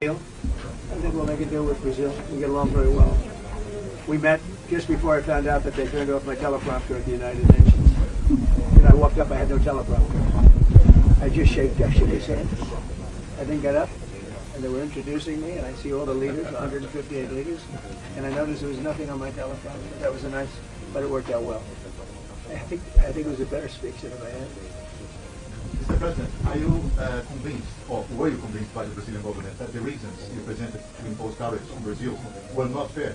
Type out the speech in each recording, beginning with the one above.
deal. I think we'll make a deal with Brazil. We get along very well. We met just before I found out that they turned off my teleprompter at the United Nations. And I walked up, I had no teleprompter. I just shook his hand. I then got up, and they were introducing me, and I see all the leaders, 158 leaders, and I noticed there was nothing on my teleprompter. That was a nice, but it worked out well. I think it was a better speech than I had. Mr. President, are you convinced, or were you convinced by the Brazilian government that the reasons you presented to impose tariffs on Brazil were not fair?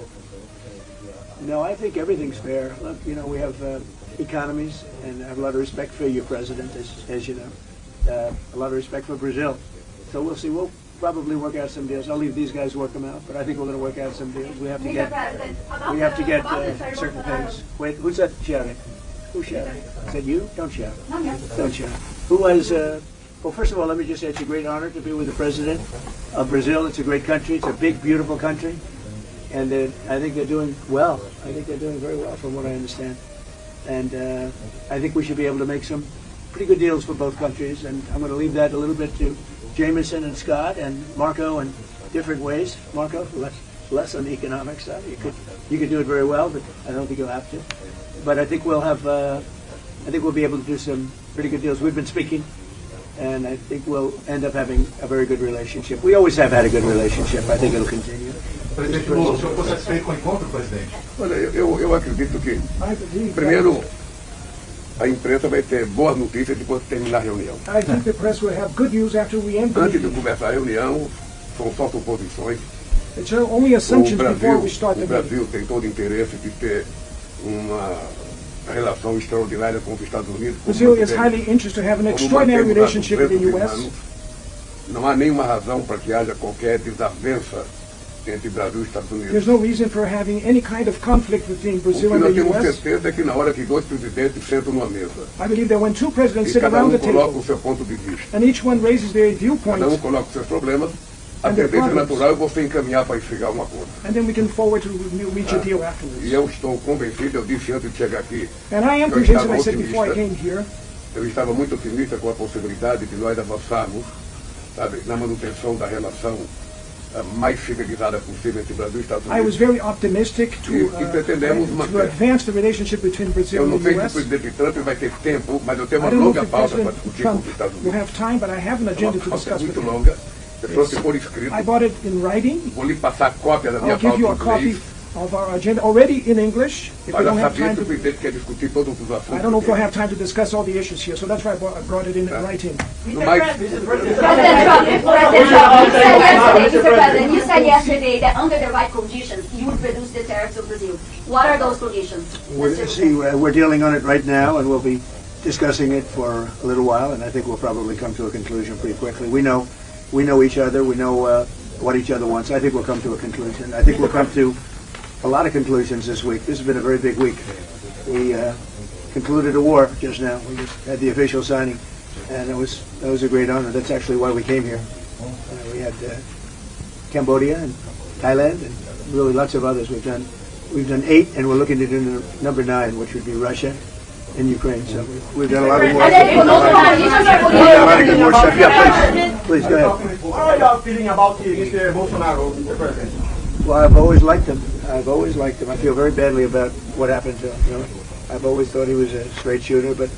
No, I think everything's fair. Look, you know, we have economies, and I have a lot of respect for your president, as you know. A lot of respect for Brazil. So we'll see. We'll probably work out some deals. I'll leave these guys work them out, but I think we're going to work out some deals. We have to get certain things. Wait, who's that shouting? Who's shouting? Is that you? Don't shout. Don't shout. Who was? Well, first of all, let me just say it's a great honor to be with the president of Brazil. It's a great country. It's a big, beautiful country, and I think they're doing well. I think they're doing very well, from what I understand. And I think we should be able to make some pretty good deals for both countries. And I'm going to leave that a little bit to Jameson and Scott and Marco in different ways. Marco, less on the economic side. You could do it very well, but I don't think you'll have to. But I think we'll have. I think we'll be able to do some pretty good deals. We've been speaking, and I think we'll end up having a very good relationship. We always have had a good relationship. I think it'll continue. Presidente Lula, o senhor ficou satisfeito com o encontro, presidente? Olha, eu acredito que, primeiro, a imprensa vai ter boas notícias depois de terminar a reunião. I think the press will have good news after we end the Antes de meeting. começar a reunião, são só suposições. It's only assumptions before we start O the meeting. Brasil tem todo o interesse de ter uma relação extraordinária com os Estados Unidos. Brazil is highly interested to have an extraordinary relationship with the U.S. Não há nenhuma razão para que haja qualquer desavença entre Brasil e Estados Unidos. There's no reason for having any kind of conflict between O Brazil que and nós the temos U.S. certeza é que na hora que dois presidentes sentam numa mesa I believe that when two presidents e sit cada around the coloca table o seu ponto de vista, and each one raises their cada viewpoint, coloca os seus problemas, a And their tendência problems. natural é você encaminhar para chegar a um acordo. and then we can forward to reach a deal E afterwards. eu estou convencido, eu disse antes de chegar aqui, And I am eu convinced, estava and I said before I otimista. came here, Eu estava muito otimista com a possibilidade de nós avançarmos, sabe, na manutenção da relação mais civilizada possível entre Brasil e Estados I was Unidos. very optimistic E pretendemos to manter. advance the relationship between Brazil Eu não and sei the se o U.S. presidente Trump vai ter tempo, mas eu tenho I uma don't know if longa the pauta para President discutir com Trump os Estados will Unidos. have time, but I have an É agenda uma to pauta discuss with muito him. longa. Eu trouxe por escrito. I bought it in writing. Vou lhe passar cópia da minha I'll give you a pauta em copy inglês. of our agenda already in English. If we Mas eu don't have sabia time que o to, presidente quer discutir todos os assuntos. I don't know if we'll have time to discuss all the issues here, so that's why I brought it in writing. No mais, President Trump, Mr. President, you said yesterday that under the right conditions, you would reduce the tariffs of Brazil. What are those conditions? We're dealing on it right now, and we'll be discussing it for a little while, and I think we'll probably come to a conclusion pretty quickly. We know each other. We know what each other wants. I think we'll come to a conclusion. I think we'll come to a lot of conclusions this week. This has been a very big week. We concluded a war just now. We just had the official signing, and that was a great honor. That's actually why we came here. We had Cambodia and Thailand and really lots of others. We've done 8, and we're looking to do number 9, which would be Russia and Ukraine. So we've done a lot of work. We've done a lot of good work stuff. Yeah, please go ahead. What are you feeling about Mr. Bolsonaro, Mr. President? Well, I've always liked him. I feel very badly about what happened to him. You know? I've always thought he was a straight shooter, but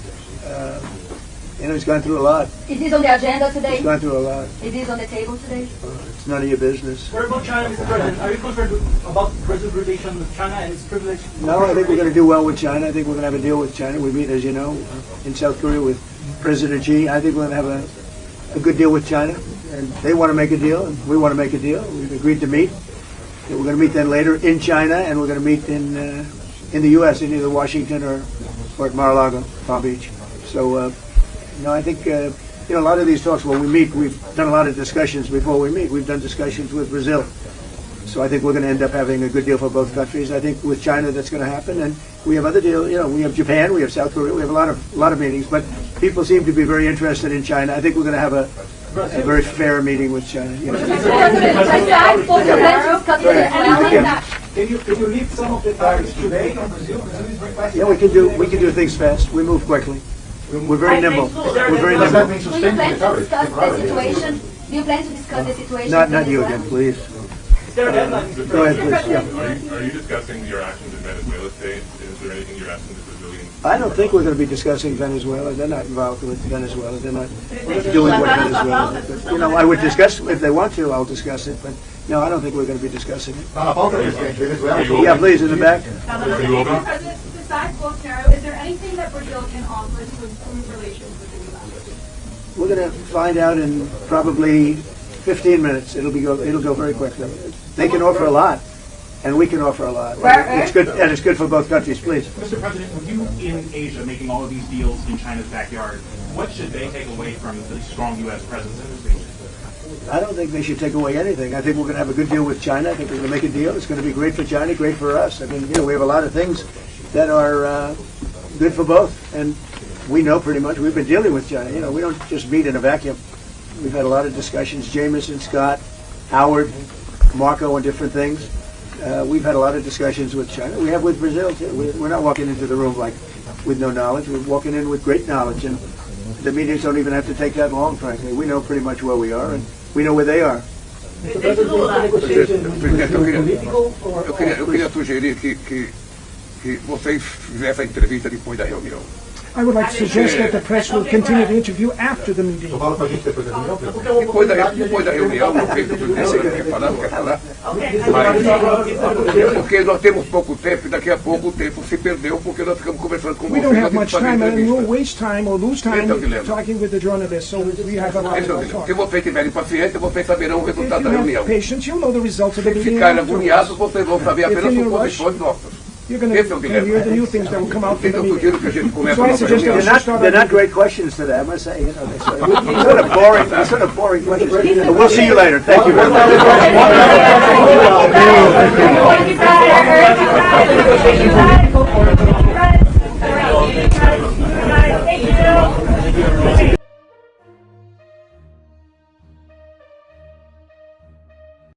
he's gone through a lot. Is this on the agenda today? He's gone through a lot. It is on the table today? It's none of your business. What about China, Mr. President? Are you concerned about Brazil's relation with China and its privilege? No, I think we're going to do well with China. I think we're going to have a deal with China. We meet, as you know, in South Korea with President Xi. I think we're going to have a good deal with China, and they want to make a deal, and we want to make a deal. We've agreed to meet. We're going to meet then later in China, and we're going to meet in the U.S. in either Washington or at Mar-a-Lago, Palm Beach. So, I think a lot of these talks. When we meet, we've done a lot of discussions before we meet. We've done discussions with Brazil. So I think we're going to end up having a good deal for both countries. I think with China that's going to happen, and we have other deals. We have Japan, we have South Korea, we have a lot of meetings. But people seem to be very interested in China. I think we're going to have a very fair meeting with China. Can you lift some of the tariffs today on Brazil? Brazil is requesting. Yeah, we can do things fast. We move quickly. We're very nimble. We're very Do nimble. you plan to discuss the situation? Do Do you plan to discuss the situation? Not in you Venezuela? again, please. Is there a deadline, Mr. Go ahead, President? please. Yeah. Are you discussing your actions in Venezuela today? Is there anything you're asking the Brazilians? I don't think we're going to be discussing Venezuela. They're not involved with Venezuela. They're not doing what Venezuela. But, you know, I would discuss if they want to. I'll discuss it. But no, I don't think we're going to be discussing it. Está na pauta, presidente, Venezuela. Yeah, please in the back. Are you open? President, besides Bolsonaro, is there anything that Brazil can offer to improve relations with the U.S.? We're going to find out in probably 15 minutes. It'll go very quickly. They can offer a lot, and we can offer a lot. It's good, and it's good for both countries. Please. Mr. President, with you in Asia making all of these deals in China's backyard, what should they take away from the strong U.S. presence in this region? I don't think they should take away anything. I think we're going to have a good deal with China. I think we're going to make a deal. It's going to be great for China, great for us. I mean, you know, we have a lot of things that are good for both, and we know pretty much. We've been dealing with China. You know, we don't just meet in a vacuum. We've had a lot of discussions. Jameson, Scott, Howard, Marco, on different things. We've had a lot of discussions with China. We have with Brazil too. We're not walking into the room like with no knowledge. We're walking in with great knowledge, and the meetings don't even have to take that long. Frankly, we know pretty much where we are, and we know where they are. Presidente, eu queria sugerir que vocês fizessem a entrevista depois da reunião. I would like to suggest that the press will continue the interview after the meeting. Fala pra gente depois da reunião, presidente. Depois da reunião, não sei se o presidente quer falar, mas porque nós temos pouco tempo e daqui a pouco o tempo se perdeu porque nós ficamos conversando com We vocês. don't have nós much fazemos time, and we'll entrevista. waste time or lose time Esse é o dilema. talking with the journalists, so we have a lot Esse é o to dilema. talk. Se vocês tiverem paciência, vocês saberão o If resultado da you reunião. have patience, you'll know the results of the Se meeting ficarem agoniados, afterwards. vocês vão saber apenas If you're in a rush, suposições nossas. You're going Esse é o to dilema. hear the new things that will come out from the Então eu meeting. sugiro que a gente comece So a I nossa suggest that we reunião. should They're not great questions today, I must say. You know, they're sort of boring questions. But we'll see you later. Thank you very much. Thank you, brother.